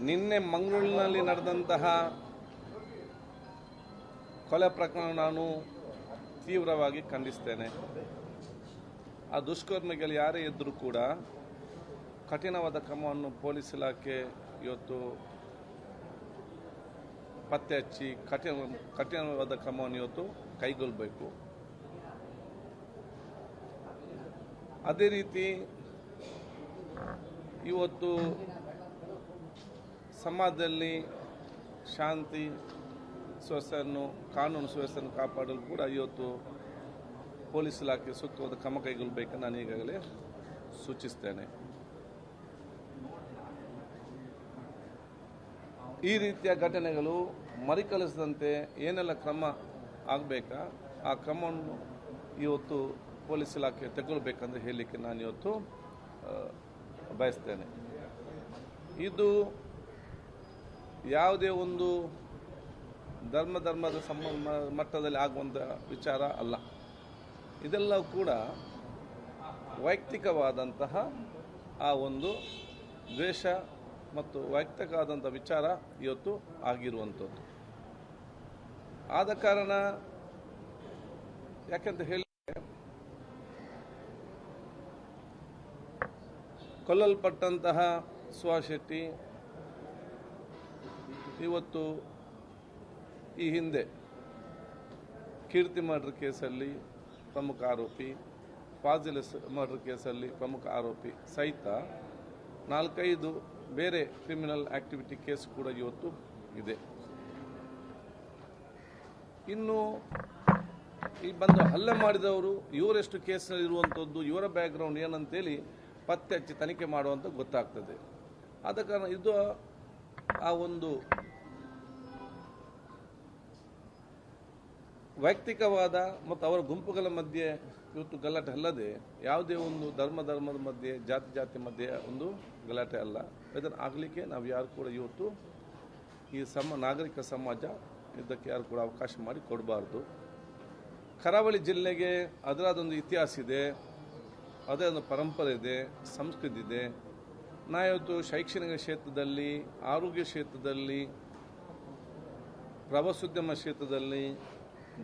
ನಿನ್ನೆ ಮಂಗಳೂರಿನಲ್ಲಿ ನಡೆದಂತಹ ಕೊಲೆ ಪ್ರಕರಣ ನಾನು ತೀವ್ರವಾಗಿ ಖಂಡಿಸ್ತೇನೆ. ಆ ದುಷ್ಕರ್ಮಿಗಳು ಯಾರೇ ಇದ್ದರೂ ಕೂಡ ಕಠಿಣವಾದ ಕ್ರಮವನ್ನು ಪೊಲೀಸ್ ಇಲಾಖೆ ಇವತ್ತು ಪತ್ತೆ ಹಚ್ಚಿ ಕಠಿಣವಾದ ಕ್ರಮವನ್ನು ಇವತ್ತು ಕೈಗೊಳ್ಳಬೇಕು. ಅದೇ ರೀತಿ ಇವತ್ತು ಸಮಾಜದಲ್ಲಿ ಶಾಂತಿ ಸುವ್ಯವಸ್ಥೆಯನ್ನು ಕಾನೂನು ಸುವ್ಯವಸ್ಥೆಯನ್ನು ಕಾಪಾಡಲು ಕೂಡ ಇವತ್ತು ಪೊಲೀಸ್ ಇಲಾಖೆ ಸೂಕ್ತವಾದ ಕ್ರಮ ಕೈಗೊಳ್ಳಬೇಕೆಂದು ನಾನು ಈಗಾಗಲೇ ಸೂಚಿಸ್ತೇನೆ. ಈ ರೀತಿಯ ಘಟನೆಗಳು ಮರುಕಳಿಸದಂತೆ ಏನೆಲ್ಲ ಕ್ರಮ ಆಗಬೇಕಾ ಆ ಕ್ರಮವನ್ನು ಇವತ್ತು ಪೊಲೀಸ್ ಇಲಾಖೆ ತಗೊಳ್ಬೇಕಂತ ಹೇಳಲಿಕ್ಕೆ ನಾನು ಇವತ್ತು ಬಯಸ್ತೇನೆ. ಇದು ಯಾವುದೇ ಒಂದು ಧರ್ಮದ ಮಟ್ಟದಲ್ಲಿ ಆಗುವಂಥ ವಿಚಾರ ಅಲ್ಲ. ಇದೆಲ್ಲವೂ ಕೂಡ ವೈಯಕ್ತಿಕವಾದಂತಹ ಆ ಒಂದು ದ್ವೇಷ ಮತ್ತು ವೈಯಕ್ತಿಕವಾದಂಥ ವಿಚಾರ ಇವತ್ತು ಆಗಿರುವಂಥದ್ದು. ಆದ ಕಾರಣ ಯಾಕೆಂತ ಹೇಳಿ ಕೊಲ್ಲಲ್ಪಟ್ಟಂತಹ ಸುಹಾಸ್ ಶೆಟ್ಟಿ ಇವತ್ತು ಈ ಹಿಂದೆ ಕೀರ್ತಿ ಮರ್ಡರ್ ಕೇಸಲ್ಲಿ ಪ್ರಮುಖ ಆರೋಪಿ, ಫಾಜಿಲ್ ಮರ್ಡರ್ ಕೇಸಲ್ಲಿ ಪ್ರಮುಖ ಆರೋಪಿ ಸಹಿತ 4-5 ಬೇರೆ ಕ್ರಿಮಿನಲ್ ಆಕ್ಟಿವಿಟಿ ಕೇಸ್ ಕೂಡ ಇವತ್ತು ಇದೆ. ಇನ್ನು ಈ ಬಂದು ಹಲ್ಲೆ ಮಾಡಿದವರು ಇವರೆಷ್ಟು ಕೇಸ್ನಲ್ಲಿ ಇರುವಂಥದ್ದು, ಇವರ ಬ್ಯಾಕ್ಗ್ರೌಂಡ್ ಏನಂತೇಳಿ ಪತ್ತೆ ಹಚ್ಚಿ ತನಿಖೆ ಮಾಡುವಂತ ಗೊತ್ತಾಗ್ತದೆ. ಆದ ಕಾರಣ ಇದು ಆ ಒಂದು ವೈಯಕ್ತಿಕವಾದ ಮತ್ತು ಅವರ ಗುಂಪುಗಳ ಮಧ್ಯೆ ಇವತ್ತು ಗಲಾಟೆ ಅಲ್ಲದೆ ಯಾವುದೇ ಒಂದು ಧರ್ಮದ ಮಧ್ಯೆ ಜಾತಿ ಮಧ್ಯೆ ಒಂದು ಗಲಾಟೆ ಅಲ್ಲ. ಇದನ್ನು ಆಗಲಿಕ್ಕೆ ನಾವು ಯಾರು ಕೂಡ ಇವತ್ತು ಈ ನಾಗರಿಕ ಸಮಾಜ ಇದಕ್ಕೆ ಯಾರು ಕೂಡ ಅವಕಾಶ ಮಾಡಿ ಕೊಡಬಾರ್ದು. ಕರಾವಳಿ ಜಿಲ್ಲೆಗೆ ಅದರದೊಂದು ಇತಿಹಾಸ ಇದೆ, ಅದೇ ಒಂದು ಪರಂಪರೆ ಇದೆ, ಸಂಸ್ಕೃತಿ ಇದೆ. ನಾವಿವತ್ತು ಶೈಕ್ಷಣಿಕ ಕ್ಷೇತ್ರದಲ್ಲಿ, ಆರೋಗ್ಯ ಕ್ಷೇತ್ರದಲ್ಲಿ, ಪ್ರವಾಸೋದ್ಯಮ ಕ್ಷೇತ್ರದಲ್ಲಿ,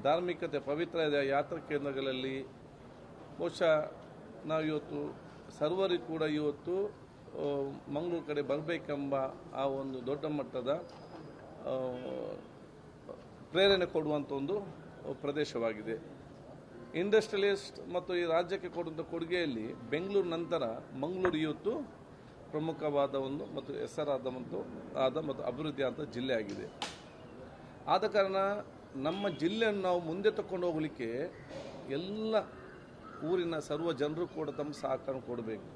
ಧಾರ್ಮಿಕತೆ ಪವಿತ್ರ ಯಾತ್ರಾ ಕೇಂದ್ರಗಳಲ್ಲಿ ಬಹುಶಃ ನಾವಿವತ್ತು ಸರ್ವರಿಗೂ ಕೂಡ ಇವತ್ತು ಮಂಗಳೂರು ಕಡೆ ಬರಬೇಕೆಂಬ ಆ ಒಂದು ದೊಡ್ಡ ಮಟ್ಟದ ಪ್ರೇರಣೆ ಕೊಡುವಂಥ ಒಂದು ಪ್ರದೇಶವಾಗಿದೆ. ಇಂಡಸ್ಟ್ರಿಯಲಿಸ್ಟ್ ಮತ್ತು ಈ ರಾಜ್ಯಕ್ಕೆ ಕೊಡುವಂಥ ಕೊಡುಗೆಯಲ್ಲಿ ಬೆಂಗಳೂರು ನಂತರ ಮಂಗಳೂರು ಇವತ್ತು ಪ್ರಮುಖವಾದ ಒಂದು ಮತ್ತು ಹೆಸರಾದ ಮತ್ತು ಅಭಿವೃದ್ಧಿ ಅಂತ ಜಿಲ್ಲೆ ಆಗಿದೆ. ಆದ ಕಾರಣ ನಮ್ಮ ಜಿಲ್ಲೆಯನ್ನು ನಾವು ಮುಂದೆ ತಗೊಂಡು ಹೋಗಲಿಕ್ಕೆ ಎಲ್ಲ ಊರಿನ ಸರ್ವ ಜನರು ಕೂಡ ತಮ್ಮ ಸಹಕಾರ ಕೊಡಬೇಕು.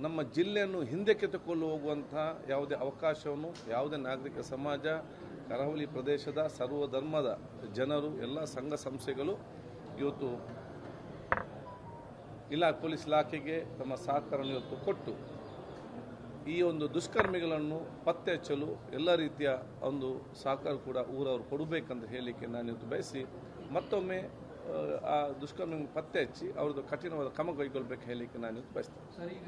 ನಮ್ಮ ಜಿಲ್ಲೆಯನ್ನು ಹಿಂದಕ್ಕೆ ತಗೊಂಡು ಹೋಗುವಂಥ ಯಾವುದೇ ಅವಕಾಶವನ್ನು ಯಾವುದೇ ನಾಗರಿಕ ಸಮಾಜ, ಕರಾವಳಿ ಪ್ರದೇಶದ ಸರ್ವಧರ್ಮದ ಜನರು, ಎಲ್ಲ ಸಂಘ ಸಂಸ್ಥೆಗಳು ಇವತ್ತು ಪೊಲೀಸ್ ಇಲಾಖೆಗೆ ತಮ್ಮ ಸಹಕಾರವನ್ನು ಇವತ್ತು ಕೊಟ್ಟು ಈ ಒಂದು ದುಷ್ಕರ್ಮಿಗಳನ್ನು ಪತ್ತೆ ಹಚ್ಚಲು ಎಲ್ಲ ರೀತಿಯ ಒಂದು ಸಹಕಾರ ಕೂಡ ಊರವರು ಕೊಡಬೇಕಂತ ಹೇಳಲಿಕ್ಕೆ ನಾನು ಇವತ್ತು ಬಯಸಿ ಮತ್ತೊಮ್ಮೆ ಆ ದುಷ್ಕರ್ಮಿಗಳನ್ನು ಪತ್ತೆ ಹಚ್ಚಿ ಅವ್ರದ್ದು ಕಠಿಣವಾದ ಕ್ರಮ ಕೈಗೊಳ್ಳಬೇಕು ಹೇಳಲಿಕ್ಕೆ ನಾನು ಇವತ್ತು ಬಯಸ್ತೇನೆ.